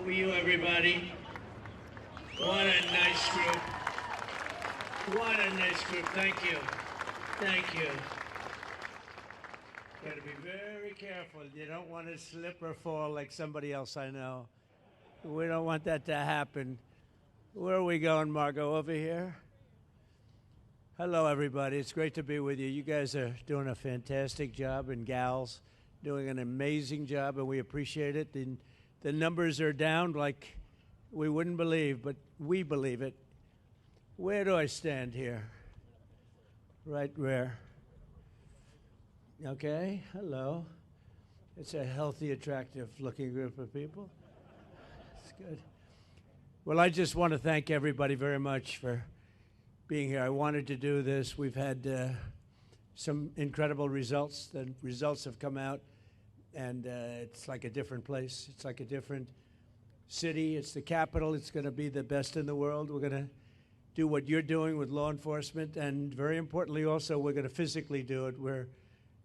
How are you, everybody? What a nice group. What a nice group. Thank you. Thank you. Got to be very careful. You don't want to slip or fall like somebody else I know. We don't want that to happen. Where are we going, Margot? Over here? Hello, everybody. It's great to be with you. You guys are doing a fantastic job, and gals doing an amazing job, and we appreciate it. The numbers are down like we wouldn't believe, but we believe it. Where do I stand here? Right where? Okay, hello. It's a healthy, attractive-looking group of people. It's good. Well, I just want to thank everybody very much for being here. I wanted to do this. We've had some incredible results. The results have come out, and it's like a different place. It's like a different city. It's the capital. It's going to be the best in the world. We're going to do what you're doing with law enforcement, and very importantly also, we're going to physically do it. We're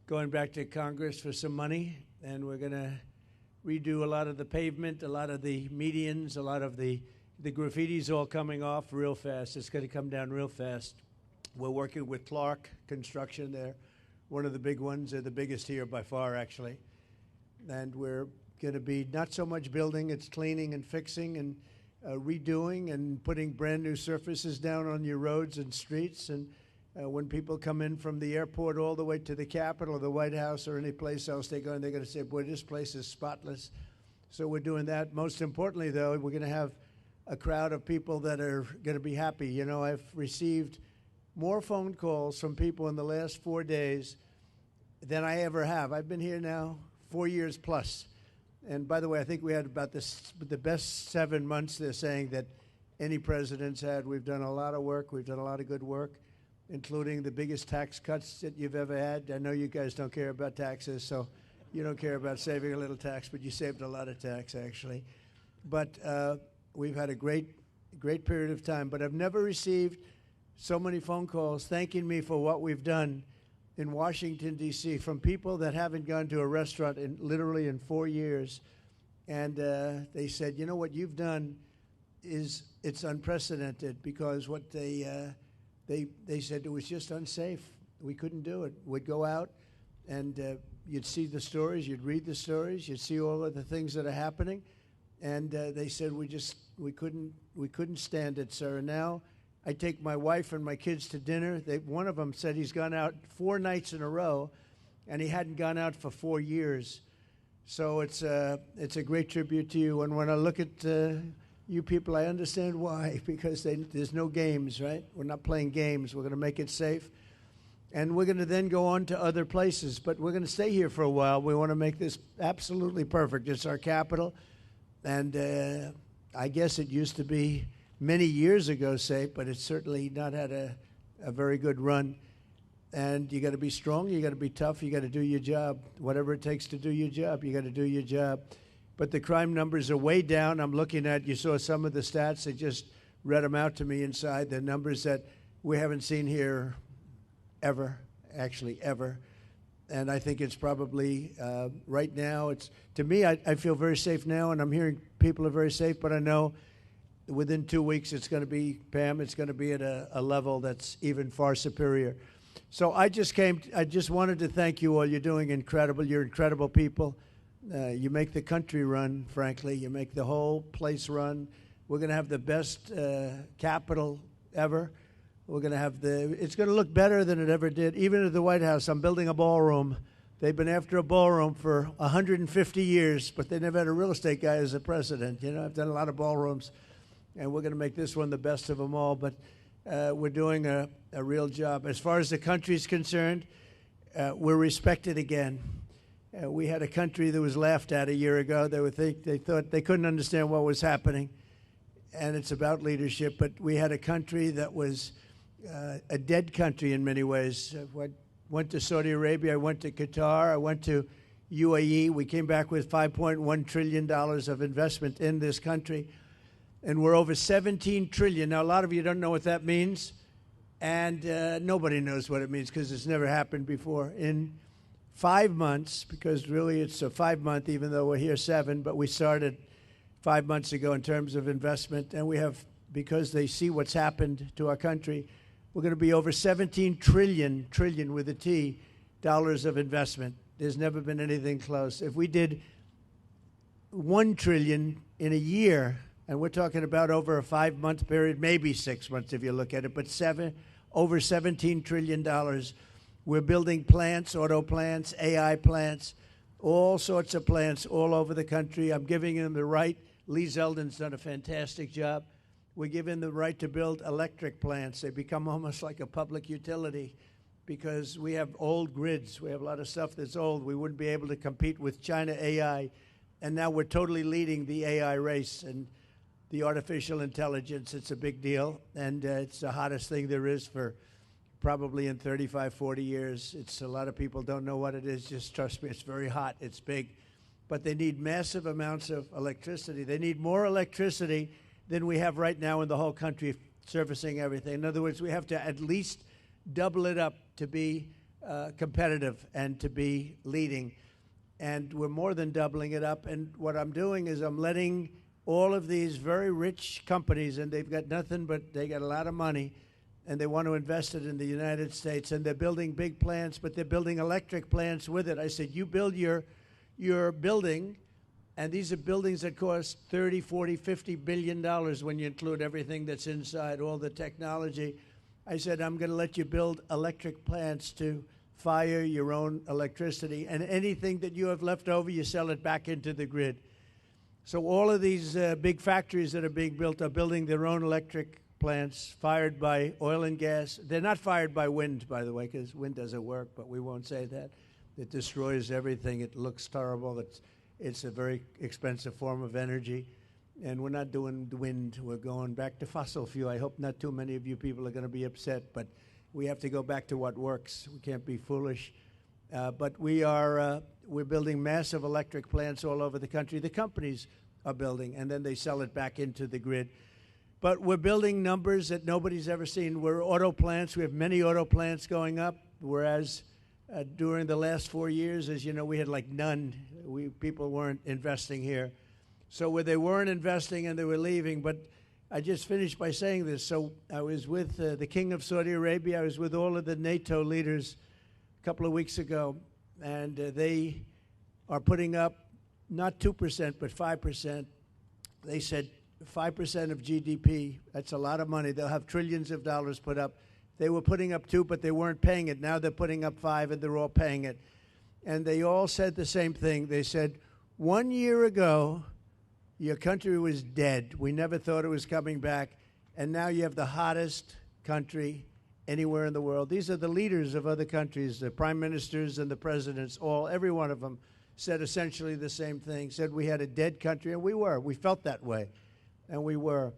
going back to Congress for some money, and we're going to redo a lot of the pavement, a lot of the medians, a lot of the graffiti's all coming off real fast. It's going to come down real fast. We're working with Clark Construction. They're one of the big ones. They're the biggest here by far, actually. And we're going to be not so much building, it's cleaning and fixing and redoing and putting brand new surfaces down on your roads and streets. And when people come in from the airport all the way to the Capitol or the White House or any place else they go, and they're going to say, boy, this place is spotless. So we're doing that. Most importantly, though, we're going to have a crowd of people that are going to be happy. You know, I've received more phone calls from people in the last 4 days than I ever have. I've been here now 4 years plus. And by the way, I think we had about the best 7 months, they're saying, that any president's had. We've done a lot of work. We've done a lot of good work, including the biggest tax cuts that you've ever had. I know you guys don't care about taxes, so you don't care about saving a little tax, but you saved a lot of tax, actually. But we've had a great period of time. But I've never received so many phone calls thanking me for what we've done in Washington, D.C., from people that haven't gone to a restaurant literally in 4 years. And they said, you know, what you've done it's unprecedented, because what they said it was just unsafe. We couldn't do it. We'd go out and you'd see the stories, you'd read the stories, you'd see all of the things that are happening. And they said we couldn't stand it, sir. And now I take my wife and my kids to dinner. One of them said he's gone out 4 nights in a row, and he hadn't gone out for 4 years. So it's a great tribute to you. And when I look at you people, I understand why, because there's no games, right? We're not playing games. We're going to make it safe. And we're going to then go on to other places. But we're going to stay here for a while. We want to make this absolutely perfect. It's our capital. And I guess it used to be many years ago safe, but it's certainly not had a very good run. And you got to be strong, you got to be tough, you got to do your job. Whatever it takes to do your job, you got to do your job. But the crime numbers are way down. I'm looking at, you saw some of the stats, they just read them out to me inside, the numbers that we haven't seen here ever, actually ever. And I think it's probably, right now, to me, I feel very safe now, and I'm hearing people are very safe, but I know within 2 weeks it's going to be, Pam, it's going to be at a level that's even far superior. So I just wanted to thank you all. You're doing incredible. You're incredible people. You make the country run, frankly. You make the whole place run. We're going to have the best Capitol ever. We're going to have it's going to look better than it ever did. Even at the White House, I'm building a ballroom. They've been after a ballroom for 150 years, but they never had a real estate guy as a president. You know, I've done a lot of ballrooms, and we're going to make this one the best of them all. But we're doing a real job. As far as the country's concerned, we're respected again. We had a country that was laughed at a year ago. They thought they couldn't understand what was happening, and it's about leadership. But we had a country that was a dead country in many ways. I went to Saudi Arabia. I went to Qatar. I went to UAE. We came back with $5.1 trillion of investment in this country. And we're over $17 trillion. Now, a lot of you don't know what that means, and nobody knows what it means because it's never happened before. In 5 months, because really it's a 5 month, even though we're here 7, but we started 5 months ago in terms of investment, and we have, because they see what's happened to our country, we're going to be over 17 trillion with a T, dollars of investment. There's never been anything close. If we did 1 trillion in a year, and we're talking about over a 5-month period, maybe 6 months if you look at it, but over $17 trillion. We're building plants, auto plants, AI plants, all sorts of plants all over the country. I'm giving them the right. Lee Zeldin's done a fantastic job. We're giving them the right to build electric plants. They become almost like a public utility because we have old grids. We have a lot of stuff that's old. We wouldn't be able to compete with China AI. And now we're totally leading the AI race and the artificial intelligence. It's a big deal. And it's the hottest thing there is for probably in 35, 40 years. It's a lot of people don't know what it is. Just trust me, it's very hot. It's big. But they need massive amounts of electricity. They need more electricity than we have right now in the whole country servicing everything. In other words, we have to at least double it up to be competitive and to be leading. And we're more than doubling it up. And what I'm doing is I'm letting all of these very rich companies, and they've got nothing but they got a lot of money, and they want to invest it in the United States, and they're building big plants, but they're building electric plants with it. I said, you build your building, and these are buildings that cost $30, $40, $50 billion when you include everything that's inside, all the technology. I said, I'm going to let you build electric plants to fire your own electricity, and anything that you have left over, you sell it back into the grid. So all of these big factories that are being built are building their own electric plants fired by oil and gas. They're not fired by wind, by the way, because wind doesn't work, but we won't say that. It destroys everything. It looks terrible. It's a very expensive form of energy. And we're not doing the wind. We're going back to fossil fuel. I hope not too many of you people are going to be upset, but we have to go back to what works. We can't be foolish. But we're building massive electric plants all over the country. The companies are building, and then they sell it back into the grid. But we're building numbers that nobody's ever seen. We're auto plants. We have many auto plants going up, whereas during the last 4 years, as you know, we had like none. People weren't investing here. So where they weren't investing and they were leaving. But I just finished by saying this. So I was with the King of Saudi Arabia. I was with all of the NATO leaders a couple of weeks ago, and they are putting up not 2%, but 5%. They said 5% of GDP, that's a lot of money. They'll have trillions of dollars put up. They were putting up 2, but they weren't paying it. Now they're putting up 5, and they're all paying it. And they all said the same thing. They said, 1 year ago, your country was dead. We never thought it was coming back. And now you have the hottest country anywhere in the world. These are the leaders of other countries, the prime ministers and the presidents, every one of them said essentially the same thing, said we had a dead country, and we were. We felt that way. And we were.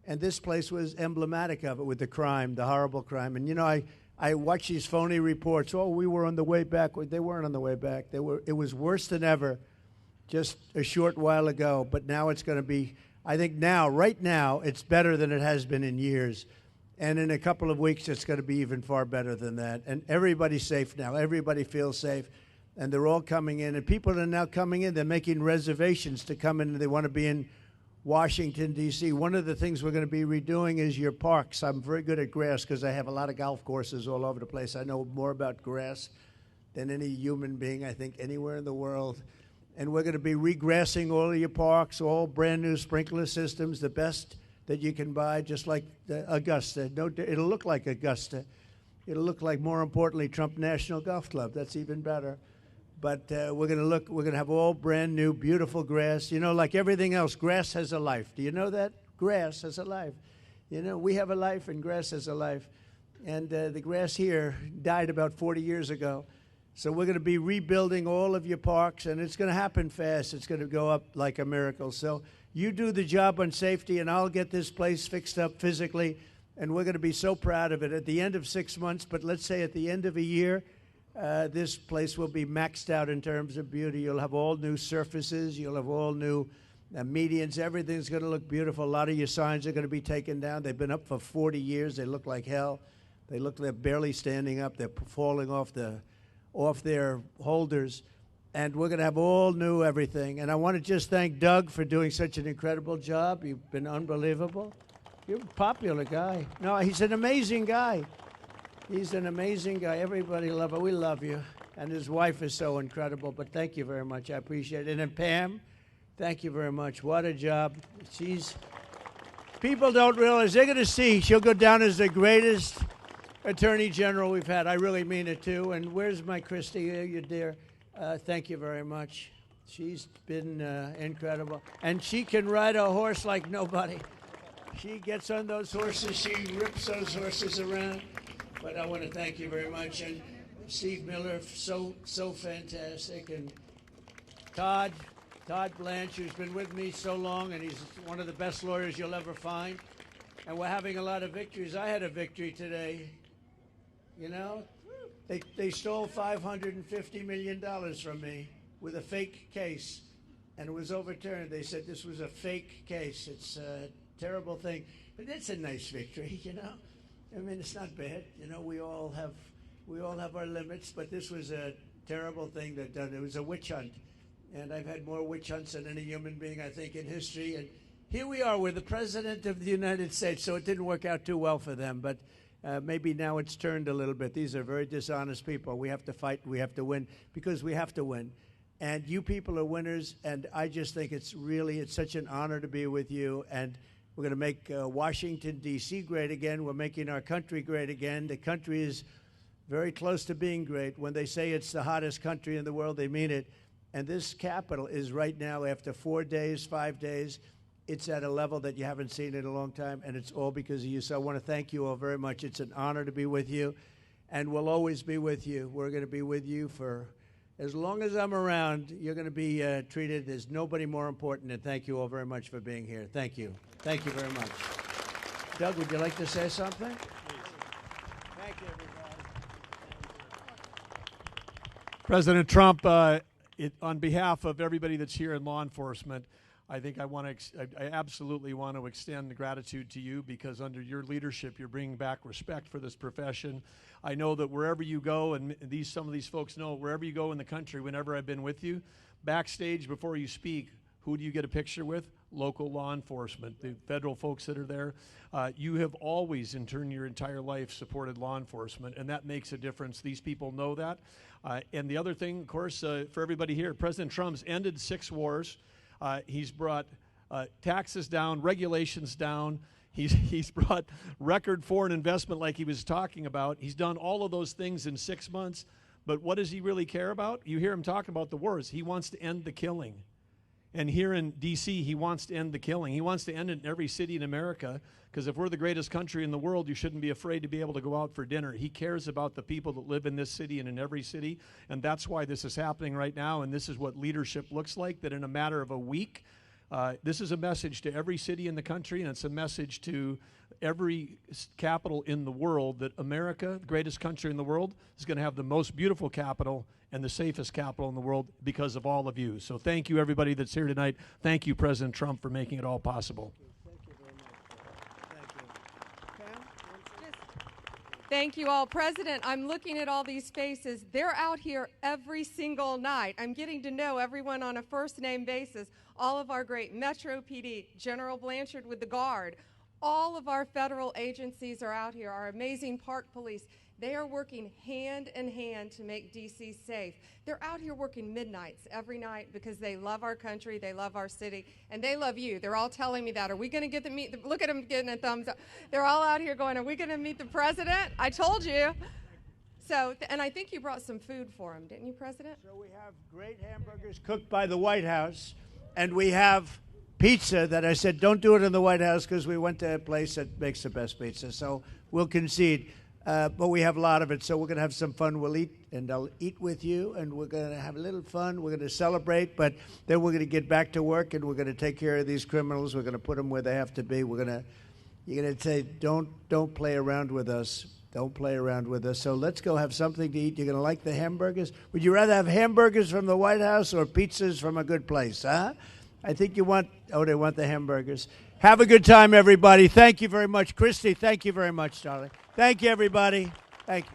And this place was emblematic of it with the crime, the horrible crime. And, you know, I watch these phony reports. Oh, we were on the way back. They weren't on the way back. It was worse than ever just a short while ago. But now it's going to be, I think now, right now, it's better than it has been in years. And in a couple of weeks, it's going to be even far better than that. And everybody's safe now. Everybody feels safe. And they're all coming in. And people are now coming in. They're making reservations to come in, and they want to be in Washington, D.C. One of the things we're going to be redoing is your parks. I'm very good at grass because I have a lot of golf courses all over the place. I know more about grass than any human being, I think, anywhere in the world. And we're going to be regrassing all of your parks, all brand new sprinkler systems, the best that you can buy, just like Augusta. No, it'll look like Augusta. It'll look like, more importantly, Trump National Golf Club. That's even better. But we're going to have all brand new, beautiful grass. You know, like everything else, grass has a life. Do you know that? Grass has a life. You know, we have a life and grass has a life. And the grass here died about 40 years ago. So we're going to be rebuilding all of your parks, and it's going to happen fast. It's going to go up like a miracle. So you do the job on safety, and I'll get this place fixed up physically, and we're going to be so proud of it at the end of 6 months. But let's say at the end of a year, this place will be maxed out in terms of beauty. You'll have all new surfaces. You'll have all new medians. Everything's going to look beautiful. A lot of your signs are going to be taken down. They've been up for 40 years. They look like hell. They're barely standing up. They're falling off their holders. and we're going to have all new everything. And I want to just thank Doug for doing such an incredible job. You've been unbelievable. You're a popular guy. No, he's an amazing guy. He's an amazing guy. Everybody love him. We love you. And his wife is so incredible. But thank you very much. I appreciate it. And then Pam, thank you very much. What a job. People don't realize, they're going to see she'll go down as the greatest Attorney General we've had. I really mean it, too. And where's my Christy? You dear. Thank you very much. She's been incredible. And she can ride a horse like nobody. She gets on those horses. She rips those horses around. But I want to thank you very much. And Steve Miller, so fantastic. And Todd Blanche, who's been with me so long, and he's one of the best lawyers you'll ever find. And we're having a lot of victories. I had a victory today. You know, they stole $550 million from me with a fake case, and it was overturned. They said this was a fake case. It's a terrible thing, but it's a nice victory, you know. I mean, it's not bad. You know, we all have our limits, but this was a terrible thing that done. It was a witch hunt, and I've had more witch hunts than any human being, I think, in history. And here we are with the President of the United States, so it didn't work out too well for them, but maybe now it's turned a little bit. These are very dishonest people. We have to fight. We have to win because we have to win. And you people are winners, and I just think it's such an honor to be with you. And we're going to make Washington, D.C. great again. We're making our country great again. The country is very close to being great. When they say it's the hottest country in the world, they mean it. And this Capitol is right now, after 4 days, 5 days, it's at a level that you haven't seen in a long time, and it's all because of you. So I want to thank you all very much. It's an honor to be with you, and we'll always be with you. We're going to be with you for as long as I'm around. You're going to be treated as nobody more important, and thank you all very much for being here. Thank you. Thank you very much. Doug, would you like to say something? Thank you, everybody. President Trump, on behalf of everybody that's here in law enforcement, I think I absolutely want to extend gratitude to you, because under your leadership, you're bringing back respect for this profession. I know that wherever you go, and some of these folks know, wherever you go in the country, whenever I've been with you, backstage before you speak, who do you get a picture with? Local law enforcement, the federal folks that are there. You have always, in turn, your entire life, supported law enforcement, and that makes a difference. These people know that. And the other thing, of course, for everybody here, President Trump's ended 6 wars. He's brought taxes down, regulations down. He's brought record foreign investment like he was talking about. He's done all of those things in 6 months. But what does he really care about? You hear him talk about the wars. He wants to end the killing. And here in D.C., he wants to end the killing. He wants to end it in every city in America, because if we're the greatest country in the world, you shouldn't be afraid to be able to go out for dinner. He cares about the people that live in this city and in every city, and that's why this is happening right now, and this is what leadership looks like, that in a matter of a week, this is a message to every city in the country, and it's a message to every capital in the world that America, the greatest country in the world, is going to have the most beautiful capital and the safest capital in the world because of all of you. So thank you, everybody that's here tonight. Thank you, President Trump, for making it all possible. Thank you very much. Thank you. Pam? Thank you all. President, I'm looking at all these faces. They're out here every single night. I'm getting to know everyone on a first-name basis. All of our great Metro PD, General Blanchard with the Guard, all of our federal agencies are out here, our amazing Park Police. They are working hand in hand to make D.C. safe. They're out here working midnights every night because they love our country, they love our city, and they love you. They're all telling me that. Are we going to get to meet look at them getting a thumbs up. They're all out here going, are we going to meet the president? I told you. So, and I think you brought some food for him, didn't you, President? So we have great hamburgers cooked by the White House, and we have pizza that I said don't do it in the White House because we went to a place that makes the best pizza. So we'll concede. But we have a lot of it, so we're going to have some fun. We'll eat, and I'll eat with you, and we're going to have a little fun. We're going to celebrate, but then we're going to get back to work, and we're going to take care of these criminals. We're going to put them where they have to be. You're going to say, don't play around with us. Don't play around with us. So let's go have something to eat. You're going to like the hamburgers? Would you rather have hamburgers from the White House or pizzas from a good place, huh? I think they want the hamburgers. Have a good time, everybody. Thank you very much. Christy, thank you very much, darling. Thank you, everybody. Thank you.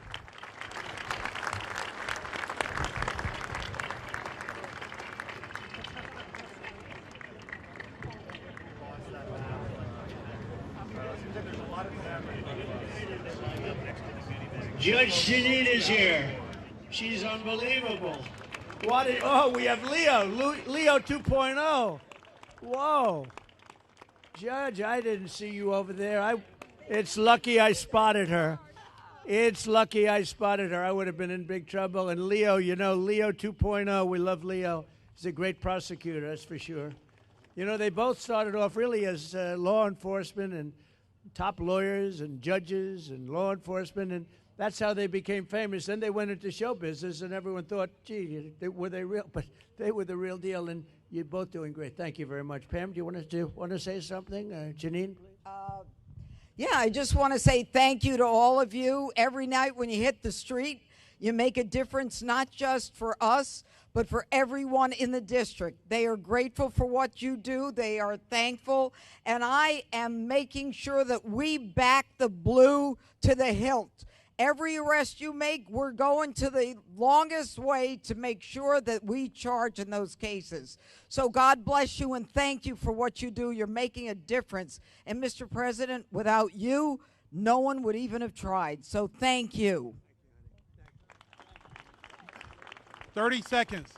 Judge Janine is here. She's unbelievable. Oh, we have Leo. Leo 2.0. Whoa. Judge, I didn't see you over there. It's lucky I spotted her. It's lucky I spotted her. I would have been in big trouble. And Leo, Leo 2.0, we love Leo. He's a great prosecutor, that's for sure. They both started off really as law enforcement and top lawyers and judges and law enforcement, and that's how they became famous. Then they went into show business, and everyone thought, gee, were they real? But they were the real deal, and you're both doing great. Thank you very much. Pam, do you want to say something? Janine, please. Yeah, I just want to say thank you to all of you. Every night when you hit the street, you make a difference, not just for us, but for everyone in the district. They are grateful for what you do. They are thankful. And I am making sure that we back the blue to the hilt. Every arrest you make, we're going to the longest way to make sure that we charge in those cases. So God bless you and thank you for what you do. You're making a difference. And Mr. President, without you, no one would even have tried. So thank you. 30 seconds.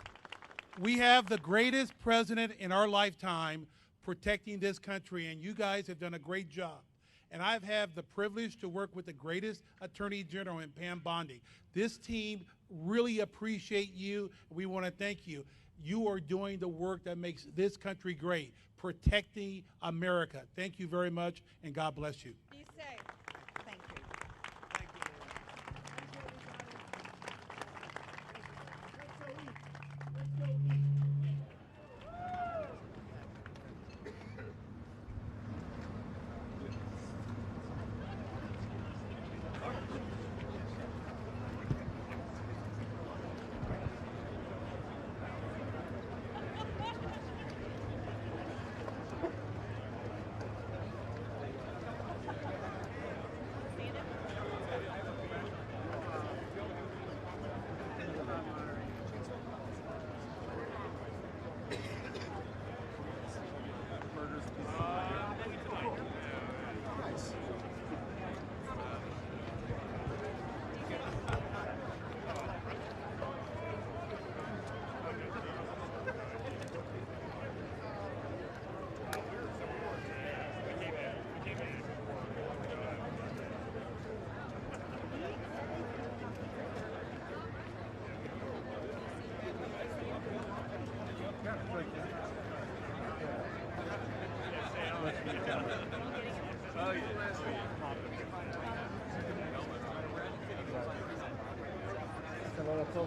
We have the greatest president in our lifetime protecting this country, and you guys have done a great job. And I've had the privilege to work with the greatest Attorney General in Pam Bondi. This team really appreciate you. We want to thank you. You are doing the work that makes this country great, protecting America. Thank you very much, and God bless you. Be safe. Thank you.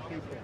People.